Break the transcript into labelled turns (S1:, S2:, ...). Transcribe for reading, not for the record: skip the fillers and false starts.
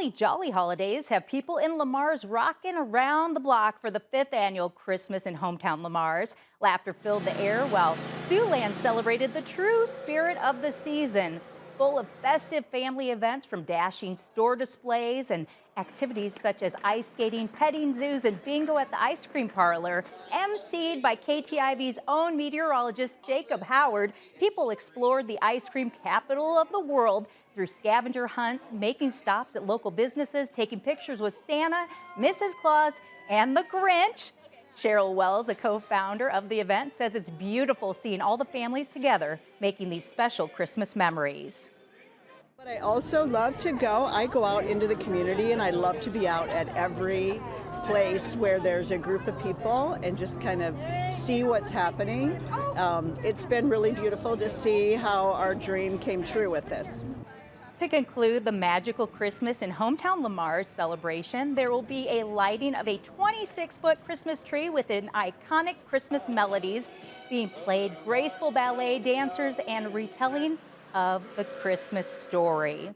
S1: Jolly holidays have people in Lamar's rocking around the block for the 5th annual Christmas in hometown Lamar's. Laughter filled the air while Siouxland celebrated the true spirit of the season, full of festive family events from dashing store displays and activities such as ice skating, petting zoos, and bingo at the ice cream parlor. emceed by KTIV's own meteorologist Jacob Howard, people explored the ice cream capital of the world through scavenger hunts, making stops at local businesses, taking pictures with Santa, Mrs. Claus, and the Grinch. Cheryl Wells, a co-founder of the event, says it's beautiful seeing all the families together, making these special Christmas memories.
S2: But I also love to go. I go out into the community and I love to be out at every place where there's a group of people and just kind of see what's happening. It's been really beautiful to see how our dream came true with this.
S1: To conclude the magical Christmas in hometown Lamar's celebration, there will be a lighting of a 26-foot Christmas tree with an iconic Christmas melodies being played, graceful ballet dancers, and retelling of the Christmas story.